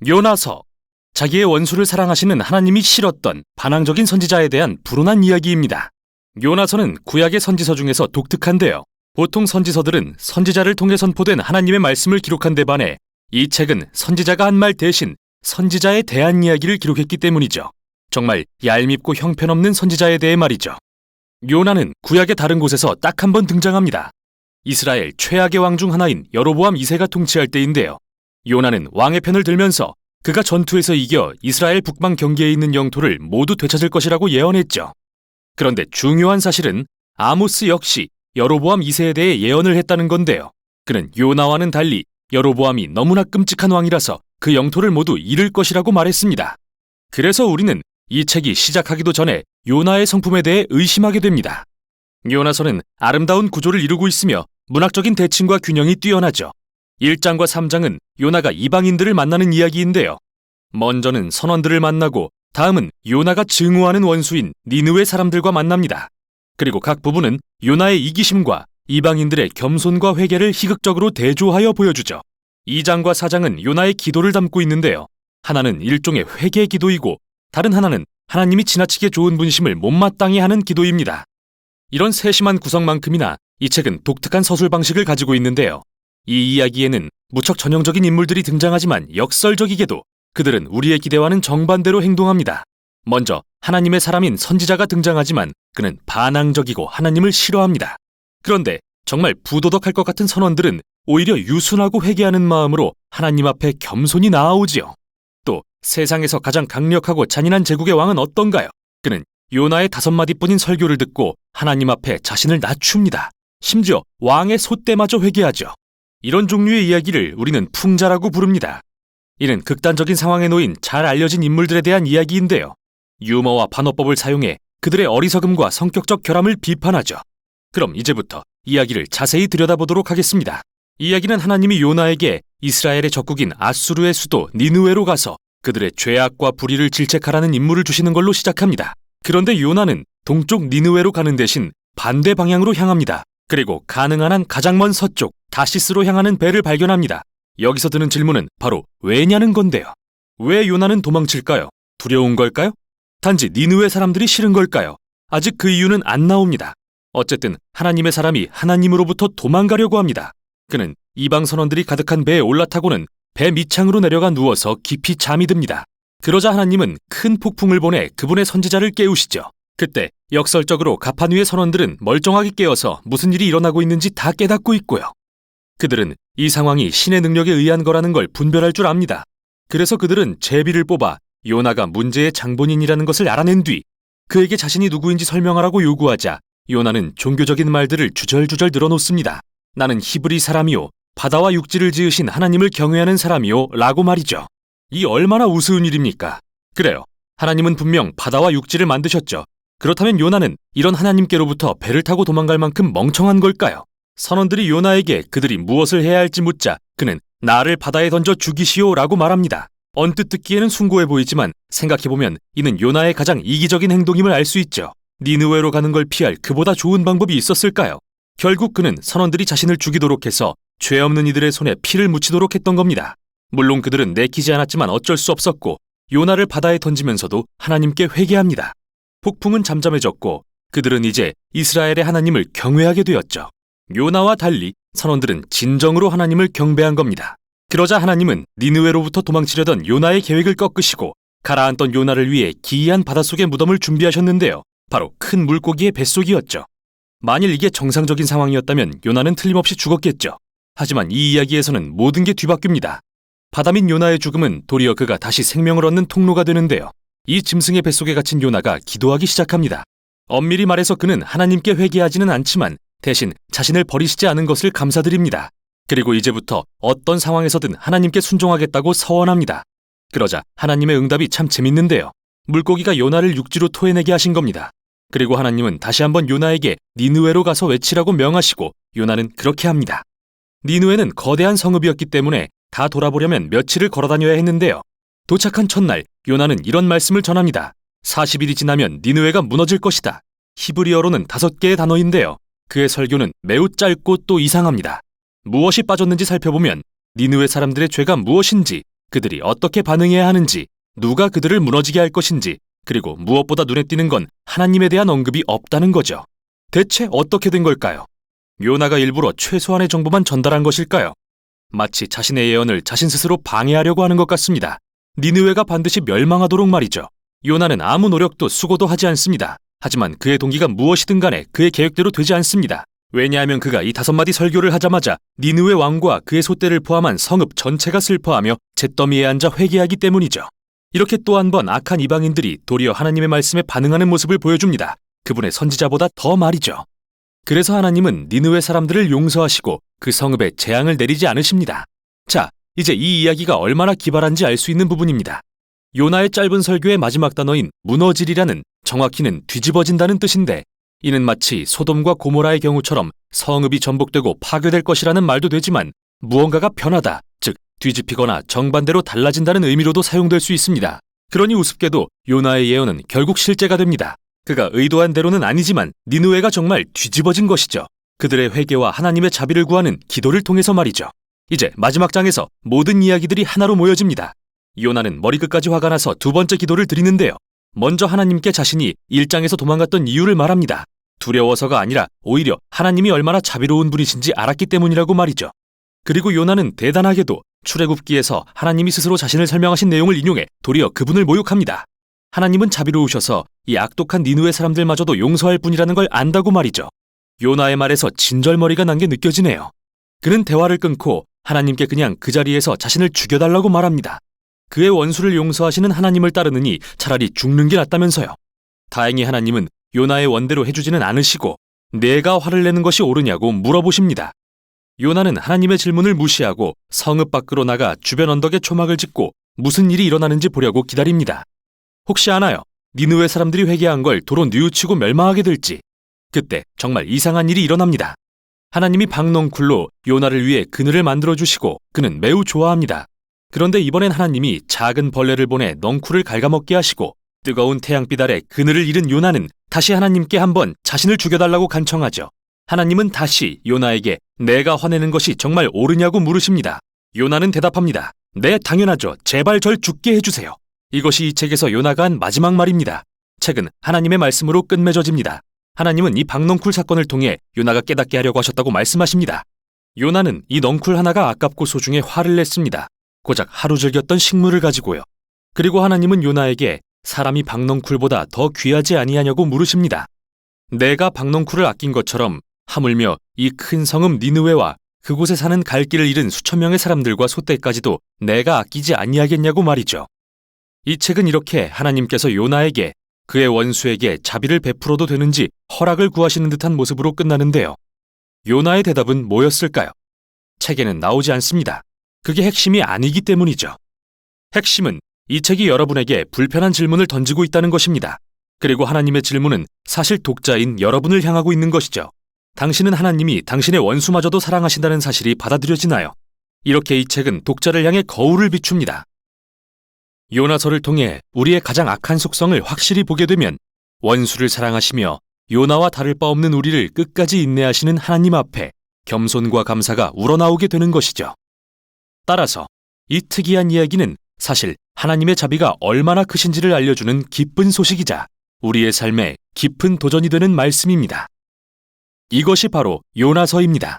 요나서, 자기의 원수를 사랑하시는 하나님이 싫었던 반항적인 선지자에 대한 불온한 이야기입니다. 요나서는 구약의 선지서 중에서 독특한데요. 보통 선지서들은 선지자를 통해 선포된 하나님의 말씀을 기록한 데 반해 이 책은 선지자가 한 말 대신 선지자에 대한 이야기를 기록했기 때문이죠. 정말 얄밉고 형편없는 선지자에 대해 말이죠. 요나는 구약의 다른 곳에서 딱 한 번 등장합니다. 이스라엘 최악의 왕 중 하나인 여로보암 2세가 통치할 때인데요. 요나는 왕의 편을 들면서 그가 전투에서 이겨 이스라엘 북방 경계에 있는 영토를 모두 되찾을 것이라고 예언했죠. 그런데 중요한 사실은 아모스 역시 여로보암 2세에 대해 예언을 했다는 건데요. 그는 요나와는 달리 여로보암이 너무나 끔찍한 왕이라서 그 영토를 모두 잃을 것이라고 말했습니다. 그래서 우리는 이 책이 시작하기도 전에 요나의 성품에 대해 의심하게 됩니다. 요나서는 아름다운 구조를 이루고 있으며 문학적인 대칭과 균형이 뛰어나죠. 1장과 3장은 요나가 이방인들을 만나는 이야기인데요. 먼저는 선원들을 만나고 다음은 요나가 증오하는 원수인 니느웨 사람들과 만납니다. 그리고 각 부분은 요나의 이기심과 이방인들의 겸손과 회개를 희극적으로 대조하여 보여주죠. 2장과 4장은 요나의 기도를 담고 있는데요. 하나는 일종의 회개 기도이고 다른 하나는 하나님이 지나치게 좋은 분심을 못마땅히 하는 기도입니다. 이런 세심한 구성만큼이나 이 책은 독특한 서술 방식을 가지고 있는데요. 이 이야기에는 무척 전형적인 인물들이 등장하지만 역설적이게도 그들은 우리의 기대와는 정반대로 행동합니다. 먼저 하나님의 사람인 선지자가 등장하지만 그는 반항적이고 하나님을 싫어합니다. 그런데 정말 부도덕할 것 같은 선원들은 오히려 유순하고 회개하는 마음으로 하나님 앞에 겸손히 나아오지요. 또 세상에서 가장 강력하고 잔인한 제국의 왕은 어떤가요? 그는 요나의 5마디뿐인 설교를 듣고 하나님 앞에 자신을 낮춥니다. 심지어 왕의 소떼마저 회개하죠. 이런 종류의 이야기를 우리는 풍자라고 부릅니다. 이는 극단적인 상황에 놓인 잘 알려진 인물들에 대한 이야기인데요. 유머와 반어법을 사용해 그들의 어리석음과 성격적 결함을 비판하죠. 그럼 이제부터 이야기를 자세히 들여다보도록 하겠습니다. 이야기는 하나님이 요나에게 이스라엘의 적국인 아수르의 수도 니느웨로 가서 그들의 죄악과 불의를 질책하라는 임무를 주시는 걸로 시작합니다. 그런데 요나는 동쪽 니느웨로 가는 대신 반대 방향으로 향합니다. 그리고 가능한 한 가장 먼 서쪽 다시스로 향하는 배를 발견합니다. 여기서 드는 질문은 바로 왜냐는 건데요. 왜 요나는 도망칠까요? 두려운 걸까요? 단지 니느웨 사람들이 싫은 걸까요? 아직 그 이유는 안 나옵니다. 어쨌든 하나님의 사람이 하나님으로부터 도망가려고 합니다. 그는 이방 선원들이 가득한 배에 올라타고는 배 밑창으로 내려가 누워서 깊이 잠이 듭니다. 그러자 하나님은 큰 폭풍을 보내 그분의 선지자를 깨우시죠. 그때 역설적으로 가판 위의 선원들은 멀쩡하게 깨어서 무슨 일이 일어나고 있는지 다 깨닫고 있고요. 그들은 이 상황이 신의 능력에 의한 거라는 걸 분별할 줄 압니다. 그래서 그들은 제비를 뽑아 요나가 문제의 장본인이라는 것을 알아낸 뒤 그에게 자신이 누구인지 설명하라고 요구하자 요나는 종교적인 말들을 주절주절 늘어놓습니다. 나는 히브리 사람이요 바다와 육지를 지으신 하나님을 경외하는 사람이요 라고 말이죠. 이 얼마나 우스운 일입니까? 그래요. 하나님은 분명 바다와 육지를 만드셨죠. 그렇다면 요나는 이런 하나님께로부터 배를 타고 도망갈 만큼 멍청한 걸까요? 선원들이 요나에게 그들이 무엇을 해야 할지 묻자 그는 나를 바다에 던져 죽이시오 라고 말합니다. 언뜻 듣기에는 숭고해 보이지만 생각해보면 이는 요나의 가장 이기적인 행동임을 알 수 있죠. 니느웨로 가는 걸 피할 그보다 좋은 방법이 있었을까요? 결국 그는 선원들이 자신을 죽이도록 해서 죄 없는 이들의 손에 피를 묻히도록 했던 겁니다. 물론 그들은 내키지 않았지만 어쩔 수 없었고 요나를 바다에 던지면서도 하나님께 회개합니다. 폭풍은 잠잠해졌고 그들은 이제 이스라엘의 하나님을 경외하게 되었죠. 요나와 달리 선원들은 진정으로 하나님을 경배한 겁니다. 그러자 하나님은 니느웨로부터 도망치려던 요나의 계획을 꺾으시고 가라앉던 요나를 위해 기이한 바닷속의 무덤을 준비하셨는데요. 바로 큰 물고기의 뱃속이었죠. 만일 이게 정상적인 상황이었다면 요나는 틀림없이 죽었겠죠. 하지만 이 이야기에서는 모든 게 뒤바뀝니다. 바다 및 요나의 죽음은 도리어 그가 다시 생명을 얻는 통로가 되는데요. 이 짐승의 뱃속에 갇힌 요나가 기도하기 시작합니다. 엄밀히 말해서 그는 하나님께 회개하지는 않지만 대신 자신을 버리시지 않은 것을 감사드립니다. 그리고 이제부터 어떤 상황에서든 하나님께 순종하겠다고 서원합니다. 그러자 하나님의 응답이 참 재밌는데요. 물고기가 요나를 육지로 토해내게 하신 겁니다. 그리고 하나님은 다시 한번 요나에게 니느웨로 가서 외치라고 명하시고 요나는 그렇게 합니다. 니느웨는 거대한 성읍이었기 때문에 다 돌아보려면 며칠을 걸어다녀야 했는데요. 도착한 첫날 요나는 이런 말씀을 전합니다. 40일이 지나면 니느웨가 무너질 것이다. 히브리어로는 5개의 단어인데요. 그의 설교는 매우 짧고 또 이상합니다. 무엇이 빠졌는지 살펴보면 니느웨 사람들의 죄가 무엇인지 그들이 어떻게 반응해야 하는지, 누가 그들을 무너지게 할 것인지, 그리고 무엇보다 눈에 띄는 건 하나님에 대한 언급이 없다는 거죠. 대체 어떻게 된 걸까요? 요나가 일부러 최소한의 정보만 전달한 것일까요? 마치 자신의 예언을 자신 스스로 방해하려고 하는 것 같습니다. 니느웨가 반드시 멸망하도록 말이죠. 요나는 아무 노력도 수고도 하지 않습니다. 하지만 그의 동기가 무엇이든 간에 그의 계획대로 되지 않습니다. 왜냐하면 그가 이 5마디 설교를 하자마자 니느웨 왕과 그의 소떼를 포함한 성읍 전체가 슬퍼하며 잿더미에 앉아 회개하기 때문이죠. 이렇게 또 한 번 악한 이방인들이 도리어 하나님의 말씀에 반응하는 모습을 보여줍니다. 그분의 선지자보다 더 말이죠. 그래서 하나님은 니느웨 사람들을 용서하시고 그 성읍에 재앙을 내리지 않으십니다. 자, 이제 이 이야기가 얼마나 기발한지 알 수 있는 부분입니다. 요나의 짧은 설교의 마지막 단어인 무너지리라는, 정확히는 뒤집어진다는 뜻인데, 이는 마치 소돔과 고모라의 경우처럼 성읍이 전복되고 파괴될 것이라는 말도 되지만 무언가가 변하다, 즉 뒤집히거나 정반대로 달라진다는 의미로도 사용될 수 있습니다. 그러니 우습게도 요나의 예언은 결국 실제가 됩니다. 그가 의도한 대로는 아니지만 니느웨가 정말 뒤집어진 것이죠. 그들의 회개와 하나님의 자비를 구하는 기도를 통해서 말이죠. 이제 마지막 장에서 모든 이야기들이 하나로 모여집니다. 요나는 머리끝까지 화가 나서 두 번째 기도를 드리는데요. 먼저 하나님께 자신이 1장에서 도망갔던 이유를 말합니다. 두려워서가 아니라 오히려 하나님이 얼마나 자비로운 분이신지 알았기 때문이라고 말이죠. 그리고 요나는 대단하게도 출애굽기에서 하나님이 스스로 자신을 설명하신 내용을 인용해 도리어 그분을 모욕합니다. 하나님은 자비로우셔서 이 악독한 니느웨 사람들마저도 용서할 뿐이라는 걸 안다고 말이죠. 요나의 말에서 진절머리가 난 게 느껴지네요. 그는 대화를 끊고 하나님께 그냥 그 자리에서 자신을 죽여달라고 말합니다. 그의 원수를 용서하시는 하나님을 따르느니 차라리 죽는 게 낫다면서요. 다행히 하나님은 요나의 원대로 해주지는 않으시고 내가 화를 내는 것이 옳으냐고 물어보십니다. 요나는 하나님의 질문을 무시하고 성읍 밖으로 나가 주변 언덕에 초막을 짓고 무슨 일이 일어나는지 보려고 기다립니다. 혹시 아나요? 니느웨 사람들이 회개한 걸 도로 뉘우치고 멸망하게 될지. 그때 정말 이상한 일이 일어납니다. 하나님이 박넝쿨로 요나를 위해 그늘을 만들어주시고 그는 매우 좋아합니다. 그런데 이번엔 하나님이 작은 벌레를 보내 넝쿨을 갉아먹게 하시고 뜨거운 태양빛 아래 그늘을 잃은 요나는 다시 하나님께 한번 자신을 죽여달라고 간청하죠. 하나님은 다시 요나에게 내가 화내는 것이 정말 옳으냐고 물으십니다. 요나는 대답합니다. 네, 당연하죠. 제발 절 죽게 해주세요. 이것이 이 책에서 요나가 한 마지막 말입니다. 책은 하나님의 말씀으로 끝맺어집니다. 하나님은 이 박넝쿨 사건을 통해 요나가 깨닫게 하려고 하셨다고 말씀하십니다. 요나는 이 넝쿨 하나가 아깝고 소중해 화를 냈습니다. 고작 하루 즐겼던 식물을 가지고요. 그리고 하나님은 요나에게 사람이 박넝쿨보다 더 귀하지 아니하냐고 물으십니다. 내가 박넝쿨을 아낀 것처럼 하물며 이 큰 성읍 니느웨와 그곳에 사는 갈 길을 잃은 수천 명의 사람들과 소떼까지도 내가 아끼지 아니하겠냐고 말이죠. 이 책은 이렇게 하나님께서 요나에게 그의 원수에게 자비를 베풀어도 되는지 허락을 구하시는 듯한 모습으로 끝나는데요. 요나의 대답은 뭐였을까요? 책에는 나오지 않습니다. 그게 핵심이 아니기 때문이죠. 핵심은 이 책이 여러분에게 불편한 질문을 던지고 있다는 것입니다. 그리고 하나님의 질문은 사실 독자인 여러분을 향하고 있는 것이죠. 당신은 하나님이 당신의 원수마저도 사랑하신다는 사실이 받아들여지나요? 이렇게 이 책은 독자를 향해 거울을 비춥니다. 요나서를 통해 우리의 가장 악한 속성을 확실히 보게 되면 원수를 사랑하시며 요나와 다를 바 없는 우리를 끝까지 인내하시는 하나님 앞에 겸손과 감사가 우러나오게 되는 것이죠. 따라서 이 특이한 이야기는 사실 하나님의 자비가 얼마나 크신지를 알려주는 기쁜 소식이자 우리의 삶에 깊은 도전이 되는 말씀입니다. 이것이 바로 요나서입니다.